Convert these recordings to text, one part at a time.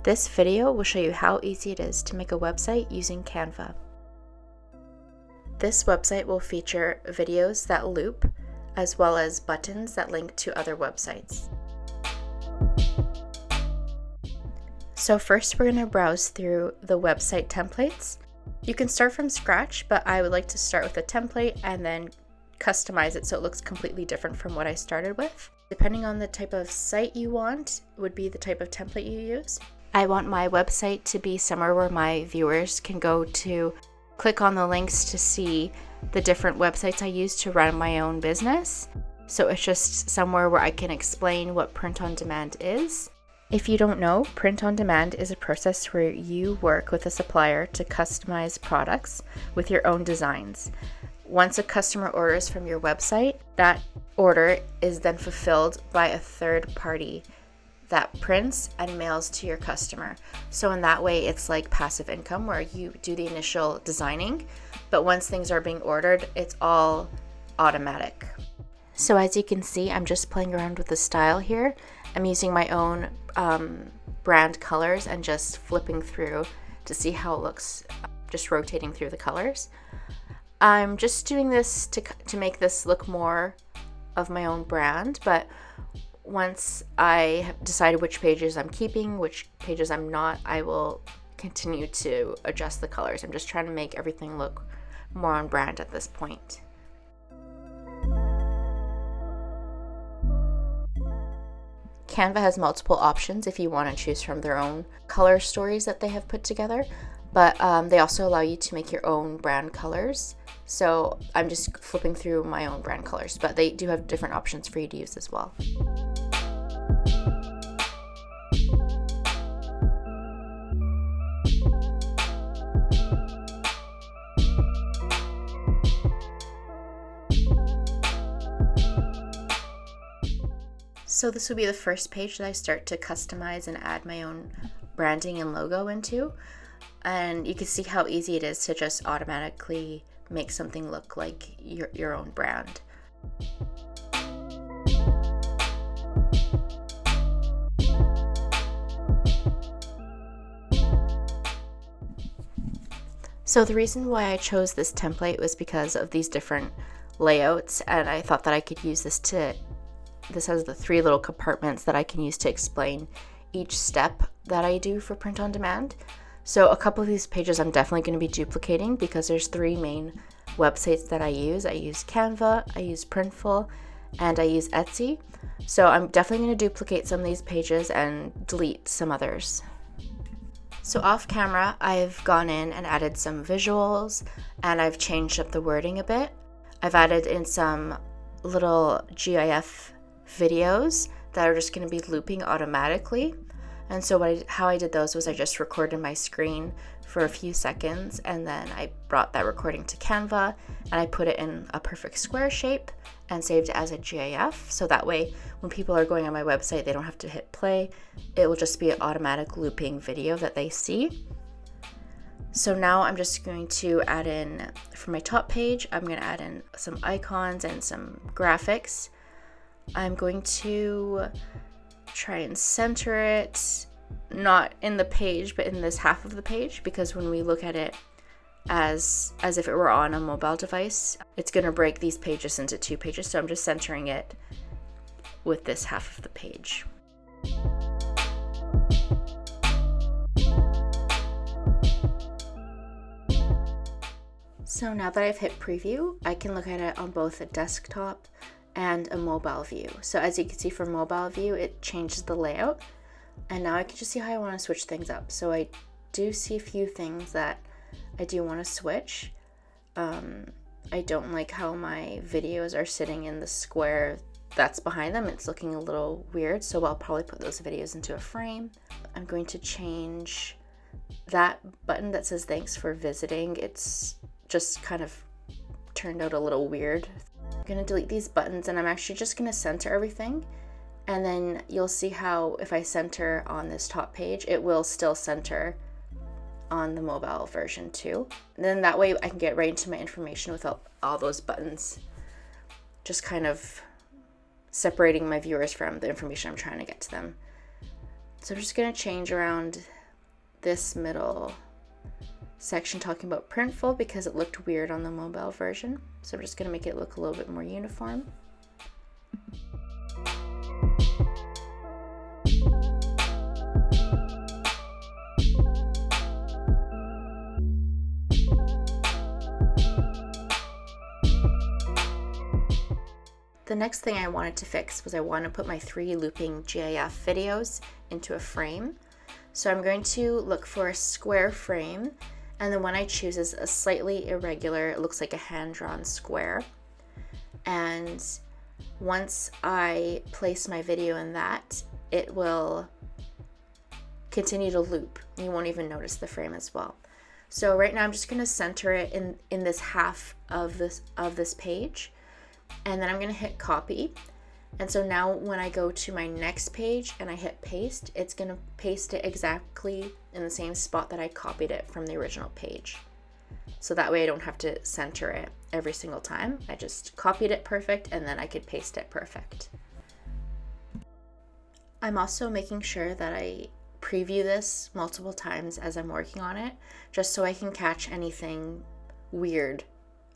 This video will show you how easy it is to make a website using Canva. This website will feature videos that loop, as well as buttons that link to other websites. So first we're going to browse through the website templates. You can start from scratch, but I would like to start with a template and then customize it so it looks completely different from what I started with. Depending on the type of site you want, would be the type of template you use. I want my website to be somewhere where my viewers can go to click on the links to see the different websites I use to run my own business. So it's just somewhere where I can explain what print on demand is. If you don't know, print on demand is a process where you work with a supplier to customize products with your own designs. Once a customer orders from your website, that order is then fulfilled by a third party that prints and mails to your customer. So in that way, it's like passive income where you do the initial designing, but once things are being ordered, it's all automatic. So as you can see, I'm just playing around with the style here. I'm using my own brand colors and just flipping through to see how it looks, just rotating through the colors. I'm just doing this to make this look more of my own brand, but once I have decided which pages I'm keeping, which pages I'm not, I will continue to adjust the colors. I'm just trying to make everything look more on brand at this point. Canva has multiple options if you want to choose from their own color stories that they have put together, but they also allow you to make your own brand colors. So I'm just flipping through my own brand colors, but they do have different options for you to use as well. So this will be the first page that I start to customize and add my own branding and logo into. And you can see how easy it is to just automatically make something look like your own brand. So the reason why I chose this template was because of these different layouts, and I thought that I could use this has the 3 little compartments that I can use to explain each step that I do for print on demand. So a couple of these pages I'm definitely going to be duplicating because there's 3 main websites that I use. I use Canva, I use Printful, and I use Etsy. So I'm definitely going to duplicate some of these pages and delete some others. So off camera, I've gone in and added some visuals, and I've changed up the wording a bit. I've added in some little GIF videos that are just going to be looping automatically. And so how I did those was I just recorded my screen for a few seconds, and then I brought that recording to Canva and I put it in a perfect square shape and saved it as a GIF. So that way when people are going on my website, they don't have to hit play. It will just be an automatic looping video that they see. So now I'm just going to add in, for my top page, I'm going to add in some icons and some graphics. I'm going to try and center it, not in the page, but in this half of the page, because when we look at it as if it were on a mobile device, it's going to break these pages into 2 pages. So I'm just centering it with this half of the page. So now that I've hit preview, I can look at it on both a desktop and a mobile view. So as you can see for mobile view, it changes the layout, and now I can just see how I want to switch things up. So I do see a few things that I do want to switch. I don't like how my videos are sitting in the square that's behind them. It's looking a little weird, so I'll probably put those videos into a frame. I'm going to change that button that says thanks for visiting. It's just kind of turned out a little weird. I'm going to delete these buttons, and I'm actually just going to center everything, and then you'll see how if I center on this top page, it will still center on the mobile version too. And then that way I can get right into my information without all those buttons just kind of separating my viewers from the information I'm trying to get to them. So I'm just going to change around this middle section talking about Printful because it looked weird on the mobile version. So I'm just going to make it look a little bit more uniform. The next thing I wanted to fix was I want to put my 3 looping GIF videos into a frame. So I'm going to look for a square frame, and the one I choose is a slightly irregular, it looks like a hand-drawn square. And once I place my video in that, it will continue to loop. You won't even notice the frame as well. So right now I'm just going to center it in this half of this page. And then I'm going to hit copy. And so now when I go to my next page and I hit paste, it's going to paste it exactly in the same spot that I copied it from the original page. So that way I don't have to center it every single time. I just copied it perfect and then I could paste it perfect. I'm also making sure that I preview this multiple times as I'm working on it, just so I can catch anything weird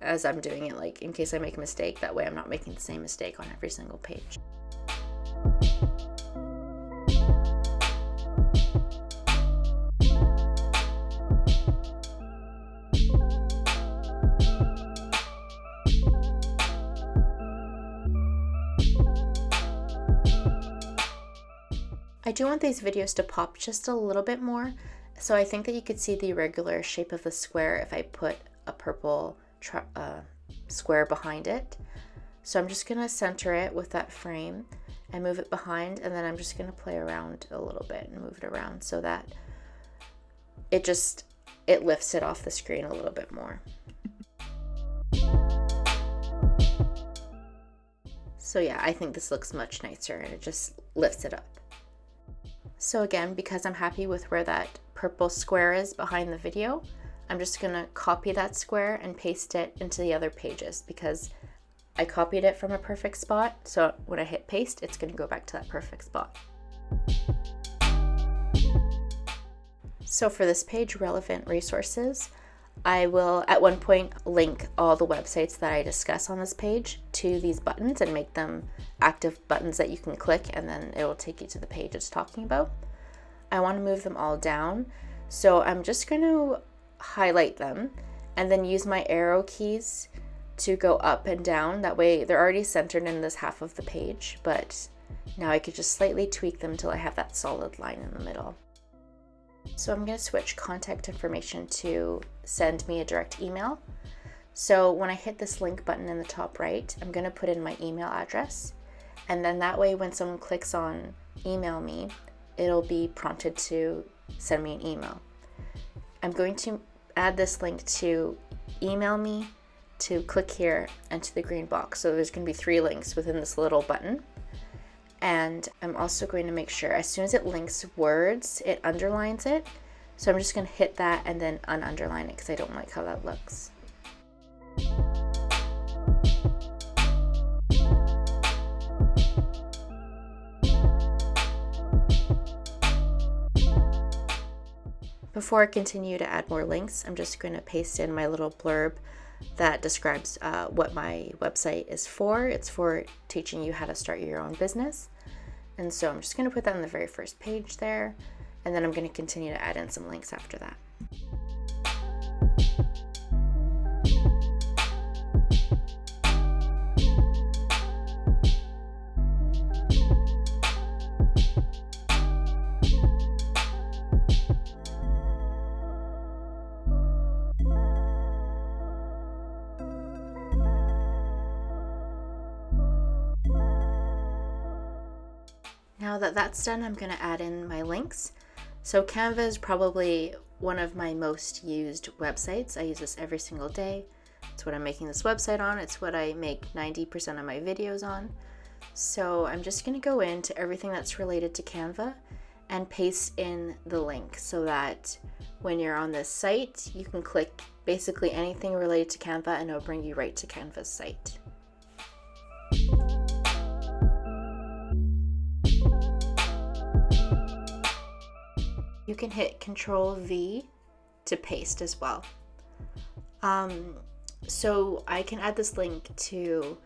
as I'm doing it, like in case I make a mistake. That way I'm not making the same mistake on every single page. I do want these videos to pop just a little bit more, so I think that you could see the irregular shape of the square if I put a purple square behind it. So I'm just gonna center it with that frame and move it behind, and then I'm just gonna play around a little bit and move it around so that it lifts it off the screen a little bit more. So yeah, I think this looks much nicer and it just lifts it up. So again, because I'm happy with where that purple square is behind the video, I'm just gonna copy that square and paste it into the other pages because I copied it from a perfect spot. So when I hit paste, it's gonna go back to that perfect spot. So for this page, relevant resources, I will at one point link all the websites that I discuss on this page to these buttons and make them active buttons that you can click, and then it will take you to the page it's talking about. I want to move them all down, so I'm just going to highlight them and then use my arrow keys to go up and down. That way they're already centered in this half of the page, but now I could just slightly tweak them till I have that solid line in the middle. So I'm going to switch contact information to send me a direct email. So when I hit this link button in the top right, I'm going to put in my email address, and then that way when someone clicks on email me, it'll be prompted to send me an email. I'm going to add this link to email me, to click here, and to the green box. So there's going to be 3 links within this little button. And I'm also going to make sure as soon as it links words, it underlines it. So I'm just going to hit that and then ununderline it because I don't like how that looks. Before I continue to add more links, I'm just going to paste in my little blurb that describes what my website is for. It's for teaching you how to start your own business. And so I'm just going to put that on the very first page there, and then I'm going to continue to add in some links after that. Now that that's done, I'm going to add in my links. So Canva is probably one of my most used websites. I use this every single day. It's what I'm making this website on. It's what I make 90% of my videos on. So I'm just going to go into everything that's related to Canva and paste in the link so that when you're on this site, you can click basically anything related to Canva and it'll bring you right to Canva's site. You can hit Control V to paste as well. So I can add this link to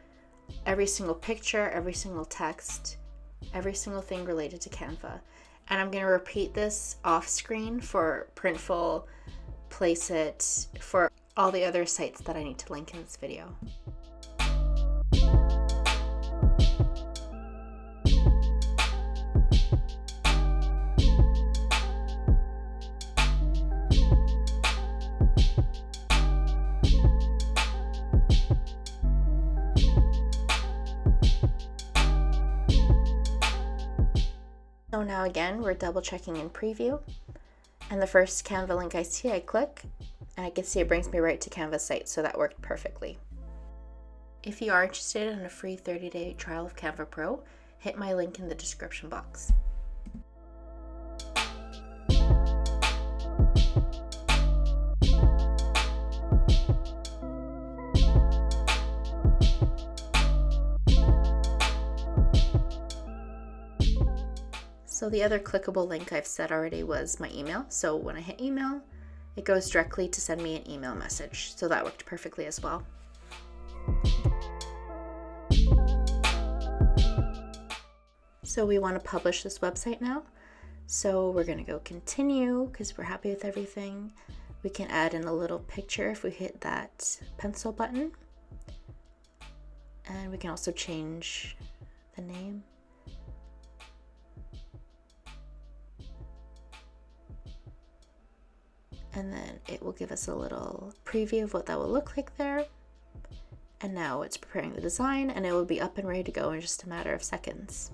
every single picture, every single text, every single thing related to Canva. And I'm going to repeat this off screen for Printful, PLACEIT, for all the other sites that I need to link in this video. So now again, we're double checking in preview, and the first Canva link I see, I click, and I can see it brings me right to Canva's site, so that worked perfectly. If you are interested in a free 30-day trial of Canva Pro, hit my link in the description box. So the other clickable link I've set already was my email. So when I hit email, it goes directly to send me an email message. So that worked perfectly as well. So we want to publish this website now. So we're going to go continue because we're happy with everything. We can add in a little picture if we hit that pencil button. And we can also change the name. And then it will give us a little preview of what that will look like there. And now it's preparing the design, and it will be up and ready to go in just a matter of seconds.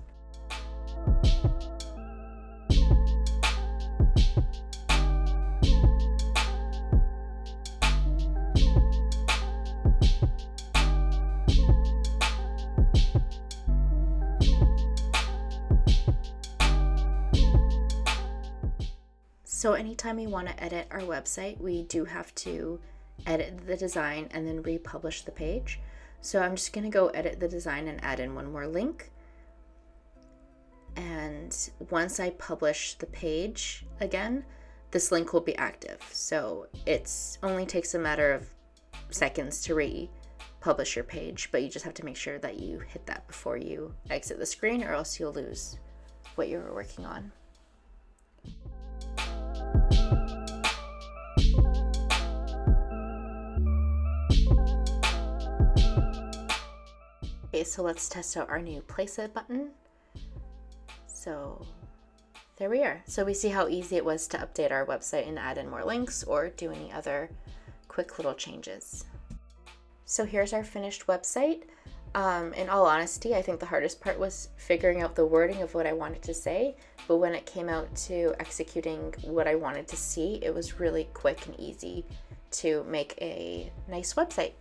So anytime we want to edit our website, we do have to edit the design and then republish the page. So I'm just going to go edit the design and add in one more link. And once I publish the page again, this link will be active. So it's only takes a matter of seconds to republish your page, but you just have to make sure that you hit that before you exit the screen, or else you'll lose what you were working on. Okay, so let's test out our new PLACEIT button. So there we are. So we see how easy it was to update our website and add in more links or do any other quick little changes. So here's our finished website. In all honesty, I think the hardest part was figuring out the wording of what I wanted to say, but when it came out to executing what I wanted to see, it was really quick and easy to make a nice website.